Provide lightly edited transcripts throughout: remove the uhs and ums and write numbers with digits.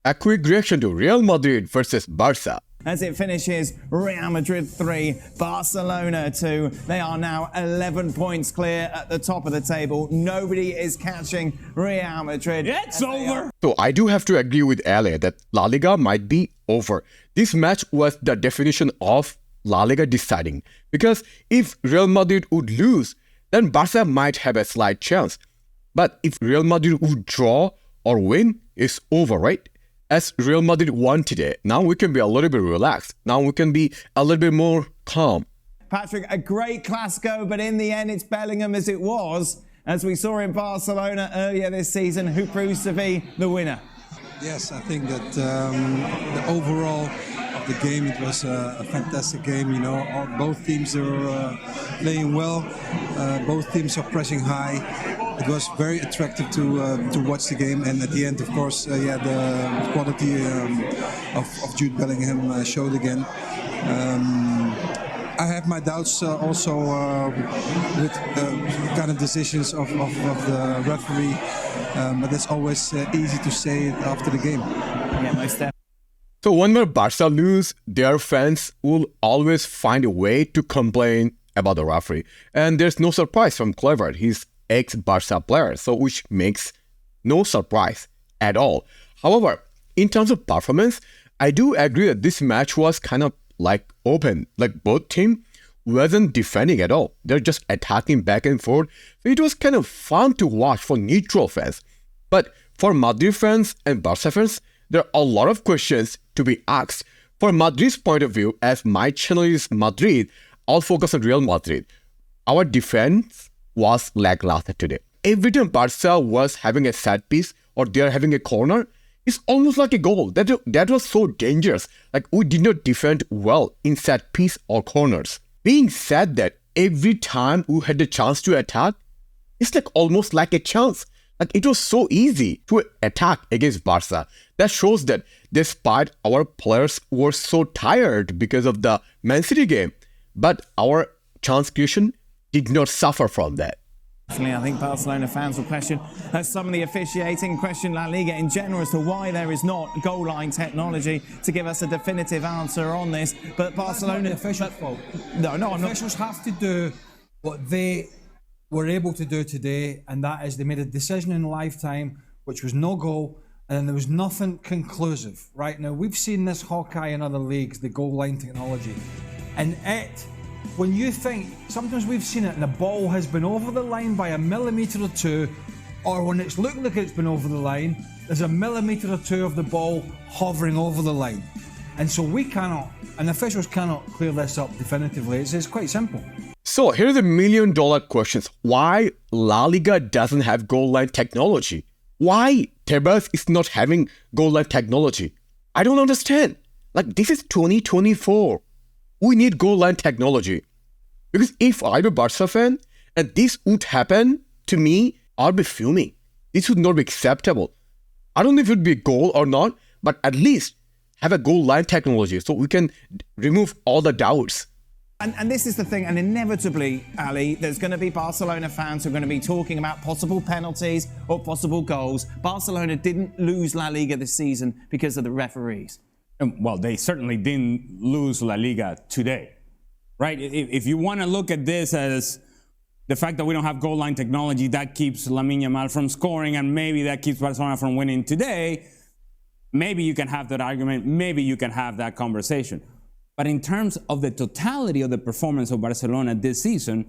A quick reaction to Real Madrid versus Barca. As it finishes, Real Madrid 3, Barcelona 2. They are now 11 points clear at the top of the table. Nobody is catching Real Madrid. It's over. So I do have to agree with Ale that La Liga might be over. This match was the definition of La Liga deciding. Because if Real Madrid would lose, then Barca might have a slight chance. But if Real Madrid would draw or win, it's over, right? As Real Madrid won today, now we can be a little bit relaxed. Now we can be a little bit more calm. Patrick, a great Clasico, but in the end it's Bellingham as it was, as we saw in Barcelona earlier this season, who proves to be the winner. Yes, I think that the overall of the game, it was a fantastic game. You know, both teams are playing well. Both teams are pressing high. It was very attractive to watch the game, and at the end, of course, the quality of Jude Bellingham showed again. I have my doubts also with the kind of decisions of the referee, but it's always easy to say it after the game. Yeah, most definitely. So whenever Barca lose, their fans will always find a way to complain about the referee. And there's no surprise from Kluivert. He's ex-Barca player, so which makes no surprise at all. However, in terms of performance, I do agree that this match was kind of like open. Like both team wasn't defending at all. They're just attacking back and forth. So it was kind of fun to watch for neutral fans. But for Madrid fans and Barca fans, there are a lot of questions to be asked. For Madrid's point of view, as my channel is Madrid, I'll focus on Real Madrid. Our defense was lackluster today. Every time Barca was having a set piece or they're having a corner, it's almost like a goal. That was so dangerous. Like we did not defend well in set piece or corners. Being said that, every time we had the chance to attack, it's like almost like a chance. Like it was so easy to attack against Barca. That shows that despite our players were so tired because of the Man City game, but our chance creation did not suffer from that. Definitely, I think Barcelona fans will question some of the officiating, question La Liga in general as to why there is not goal line technology to give us a definitive answer on this. But Barcelona... That's not the official's fault. No, I'm not. Officials have to do what they were able to do today, and that is they made a decision in lifetime, which was no goal, and then there was nothing conclusive. Right now, we've seen this Hawkeye in other leagues, the goal line technology, and when you think, sometimes we've seen it and the ball has been over the line by a millimetre or two, or when it's looked like it's been over the line, there's a millimetre or two of the ball hovering over the line. And so we cannot, and officials cannot clear this up definitively. It's quite simple. So here's the million-dollar questions. Why La Liga doesn't have goal line technology? Why Tebas is not having goal line technology? I don't understand. Like this is 2024. We need goal line technology. Because if I'm a Barca fan and this would happen to me, I'll be fuming. This would not be acceptable. I don't know if it would be a goal or not, but at least have a goal line technology so we can remove all the doubts. And this is the thing, and inevitably, Ali, there's going to be Barcelona fans who are going to be talking about possible penalties or possible goals. Barcelona didn't lose La Liga this season because of the referees. Well, they certainly didn't lose La Liga today, right? If you want to look at this as the fact that we don't have goal line technology, that keeps Lamine Yamal from scoring, and maybe that keeps Barcelona from winning today, maybe you can have that argument, maybe you can have that conversation. But in terms of the totality of the performance of Barcelona this season,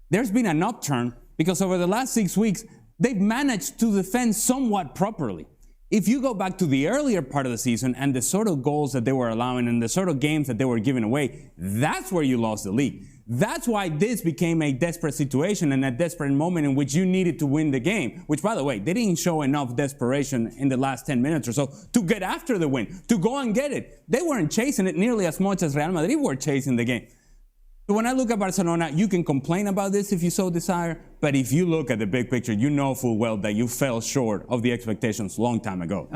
there's been an upturn because over the last 6 weeks, they've managed to defend somewhat properly. If you go back to the earlier part of the season and the sort of goals that they were allowing and the sort of games that they were giving away, that's where you lost the league. That's why this became a desperate situation and a desperate moment in which you needed to win the game, which, by the way, they didn't show enough desperation in the last 10 minutes or so to get after the win, to go and get it. They weren't chasing it nearly as much as Real Madrid were chasing the game. So when I look at Barcelona, you can complain about this if you so desire, but if you look at the big picture, you know full well that you fell short of the expectations a long time ago.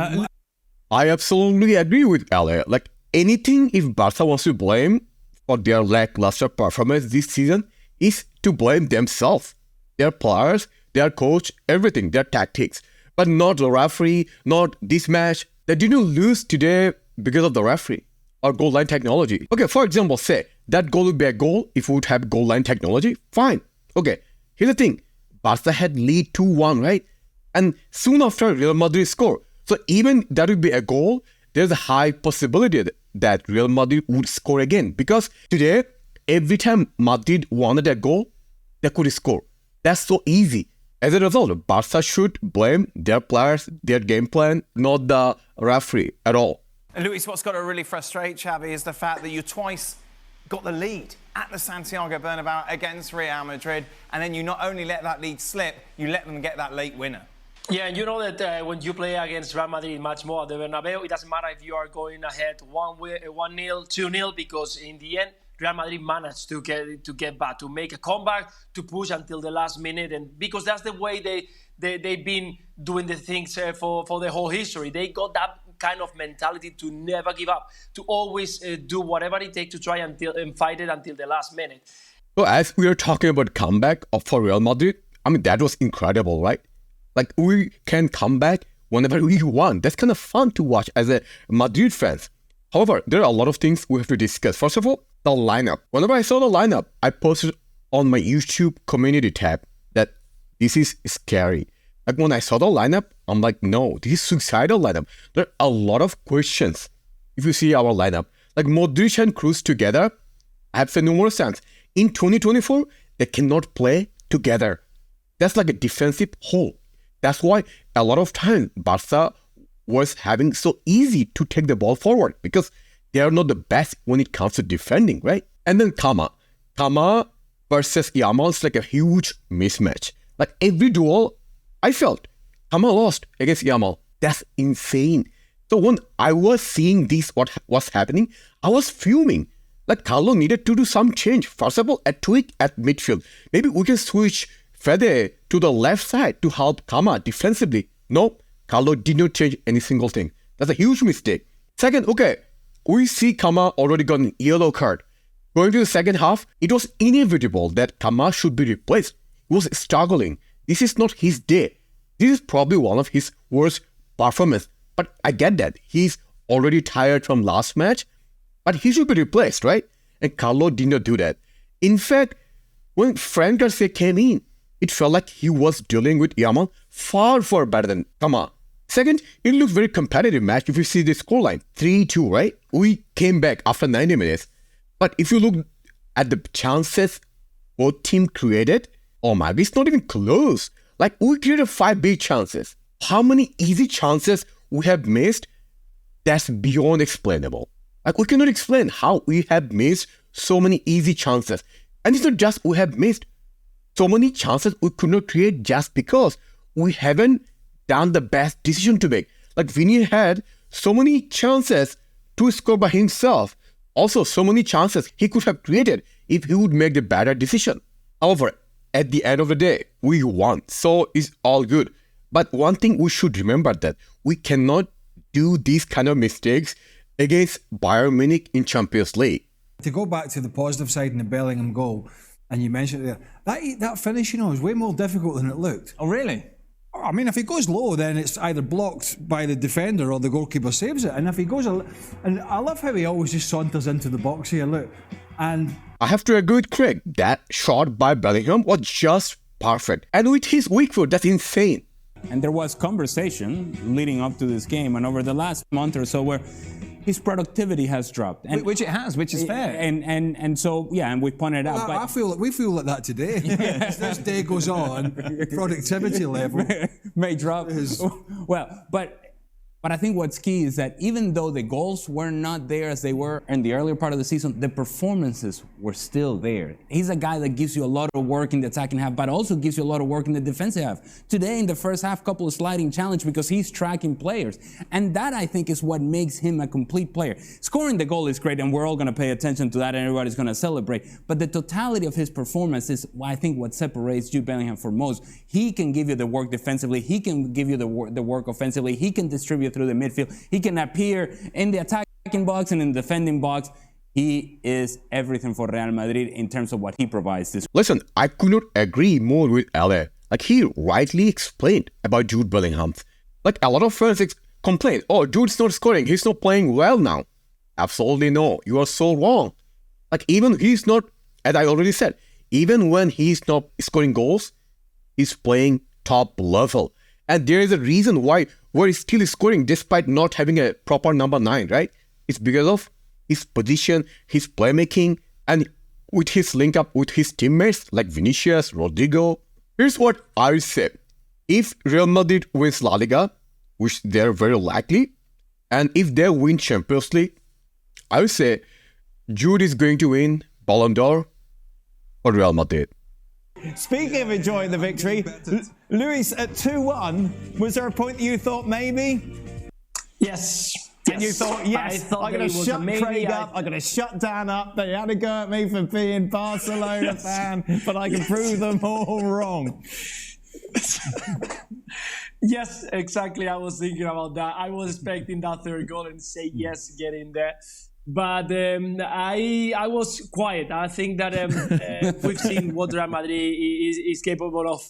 I absolutely agree with Ale. Like anything, if Barca wants to blame for their lackluster performance this season, is to blame themselves, their players, their coach, everything, their tactics, but not the referee, not this match, They didn't lose today because of the referee or goal line technology. Okay, for example, say that goal would be a goal if we would have goal line technology. Fine. Okay, here's the thing. Barca had lead 2-1, right? And soon after, Real Madrid score. So even that would be a goal, there's a high possibility that Real Madrid would score again. Because today, every time Madrid wanted a goal, they could score. That's so easy. As a result, Barca should blame their players, their game plan, not the referee at all. And Luis, what's got to really frustrate Xavi is the fact that you twice got the lead at the Santiago Bernabeu against Real Madrid, and then you not only let that lead slip, you let them get that late winner. Yeah, and you know that when you play against Real Madrid much more at the Bernabeu, it doesn't matter if you are going ahead 1-0, 2-0, because in the end, Real Madrid managed to get back, to make a comeback, to push until the last minute, and because that's the way they've been doing the things for the whole history. They got that kind of mentality to never give up, to always do whatever it takes to try and fight it until the last minute. So as we are talking about comeback for Real Madrid, I mean, that was incredible, right? Like, we can come back whenever we want. That's kind of fun to watch as a Madrid fans. However, there are a lot of things we have to discuss. First of all, the lineup. Whenever I saw the lineup, I posted on my YouTube community tab that this is scary. Like, when I saw the lineup, I'm like, no, this is suicidal lineup. There are a lot of questions if you see our lineup. Like, Modric and Kroos together, I have said numerous times, in 2024, they cannot play together. That's like a defensive hole. That's why a lot of times Barca was having so easy to take the ball forward because they are not the best when it comes to defending, right? And then Kama versus Yamal is like a huge mismatch. Like, every duel, I felt Kama lost against Yamal. That's insane. So when I was seeing this, what was happening, I was fuming. Like, Carlo needed to do some change. First of all, a tweak at midfield. Maybe we can switch Fede to the left side to help Kama defensively. No, Carlo did not change any single thing. That's a huge mistake. Second, okay, we see Kama already got an yellow card. Going to the second half, it was inevitable that Kama should be replaced. He was struggling. This is not his day. This is probably one of his worst performances. But I get that. He's already tired from last match. But he should be replaced, right? And Carlo did not do that. In fact, when Fran Garcia came in, it felt like he was dealing with Yamal far better than Kama. Second, it looks very competitive match if you see the scoreline. 3-2, right? We came back after 90 minutes. But if you look at the chances both teams created, oh my God, it's not even close. Like, we created 5 big chances. How many easy chances we have missed? That's beyond explainable. Like, we cannot explain how we have missed so many easy chances. And it's not just we have missed so many chances we could not create just because we haven't done the best decision to make. Like, Vini had so many chances to score by himself. Also, so many chances he could have created if he would make the better decision. However, at the end of the day, we won. So it's all good. But one thing we should remember that we cannot do these kind of mistakes against Bayern Munich in Champions League. To go back to the positive side in the Bellingham goal, and you mentioned it there, that finish, is way more difficult than it looked. Oh, really? I mean, if he goes low, then it's either blocked by the defender or the goalkeeper saves it. And if he goes, and I love how he always just saunters into the box here, look. And I have to agree with Craig, that shot by Bellingham was just perfect. And with his weak foot, that's insane. And there was conversation leading up to this game and over the last month or so where his productivity has dropped. And, which it has, which is fair. And so, yeah, and we pointed out. I feel like we feel like that today. As this day goes on, productivity level may drop. Well, but I think what's key is that even though the goals were not there as they were in the earlier part of the season, the performances were still there. He's a guy that gives you a lot of work in the attacking half, but also gives you a lot of work in the defensive half. Today, in the first half, couple of sliding challenge because he's tracking players. And that, I think, is what makes him a complete player. Scoring the goal is great, and we're all going to pay attention to that, and everybody's going to celebrate. But the totality of his performance is, I think, what separates Jude Bellingham from most. He can give you the work defensively. He can give you the work offensively. He can distribute through the midfield. He can appear in the attacking box and in the defending box. He is everything for Real Madrid in terms of what he provides. Listen, I could not agree more with Ale. Like, he rightly explained about Jude Bellingham. Like, a lot of fans complain, oh, Jude's not scoring, he's not playing well now. Absolutely no, you are so wrong. Like even he's not, as I already said, even when he's not scoring goals, he's playing top level. And there is a reason why we're still scoring despite not having a proper number 9, right? It's because of his position, his playmaking, and with his link up with his teammates like Vinicius, Rodrigo. Here's what I would say. If Real Madrid wins La Liga, which they're very likely, and if they win Champions League, I would say Jude is going to win Ballon d'Or for Real Madrid. Speaking of enjoying the victory, Luis, at 2-1, was there a point that you thought maybe? Yes. And you thought, yes, I'm going to shut Craig up, I'm going to shut Dan up. They had a go at me for being Barcelona fan, but I can prove them all wrong. Yes, exactly. I was thinking about that. I was expecting that third goal and say yes, get in there. But I was quiet. I think that we've seen what Real Madrid is capable of.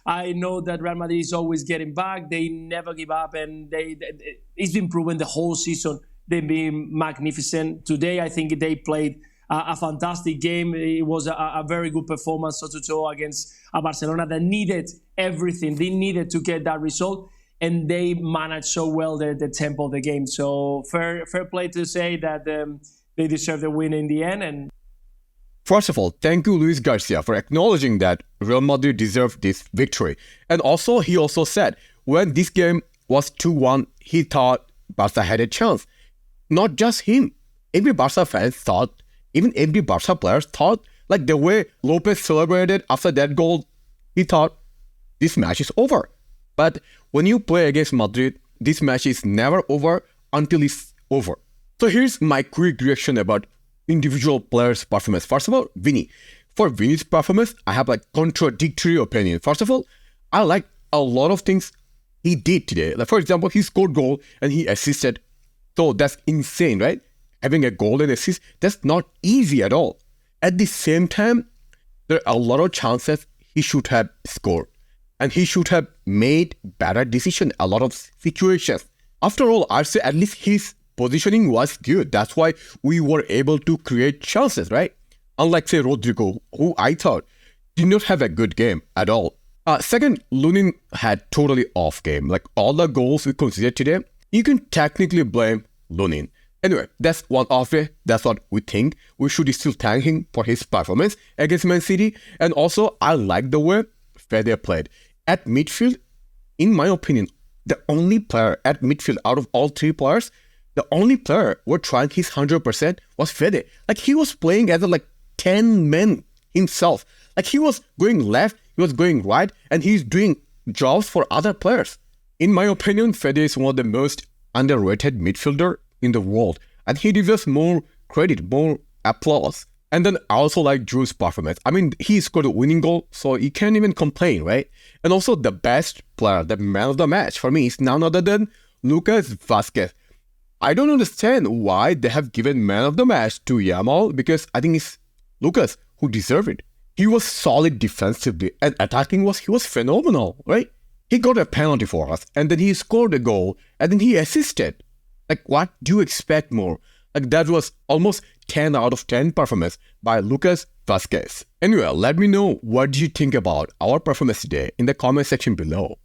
I know that Real Madrid is always getting back. They never give up, and it's been proven the whole season. They've been magnificent. Today, I think they played a fantastic game. It was a very good performance, toe-to-toe against a Barcelona that needed everything. They needed to get that result, and they managed so well the tempo of the game. So fair play to say that they deserve the win in the end. And first of all, thank you, Luis Garcia, for acknowledging that Real Madrid deserved this victory. And also, he also said, when this game was 2-1, he thought Barca had a chance. Not just him. Every Barca fan thought, even every Barca players thought, like the way Lopez celebrated after that goal, he thought, this match is over. But when you play against Madrid, this match is never over until it's over. So here's my quick reaction about individual players' performance. First of all, Vini. For Vini's performance, I have a contradictory opinion. First of all, I like a lot of things he did today. Like for example, he scored goal and he assisted. So that's insane, right? Having a goal and assist, that's not easy at all. At the same time, there are a lot of chances he should have scored. And he should have made better decisions a lot of situations. After all, I'd say at least his positioning was good. That's why we were able to create chances, right? Unlike, say, Rodrigo, who I thought did not have a good game at all. Second, Lunin had totally off game. Like all the goals we considered today, you can technically blame Lunin. Anyway, that's one off day. That's what we think. We should still thank him for his performance against Man City. And also, I like the way Fede played. At midfield, in my opinion, the only player at midfield out of all three players, the only player who was trying his 100% was Fede. Like he was playing as a 10 men himself. Like he was going left, he was going right, and he's doing jobs for other players. In my opinion, Fede is one of the most underrated midfielder in the world, and he deserves more credit, more applause. And then I also like Jude's performance. I mean, he scored a winning goal, so you can't even complain, right? And also the best player, the man of the match for me is none other than Lucas Vasquez. I don't understand why they have given man of the match to Yamal, because I think it's Lucas who deserved it. He was solid defensively, and attacking he was phenomenal, right? He got a penalty for us, and then he scored a goal, and then he assisted. Like, what do you expect more? Like, that was almost 10 out of 10 performance by Lucas Vasquez. Anyway, let me know what do you think about our performance today in the comment section below.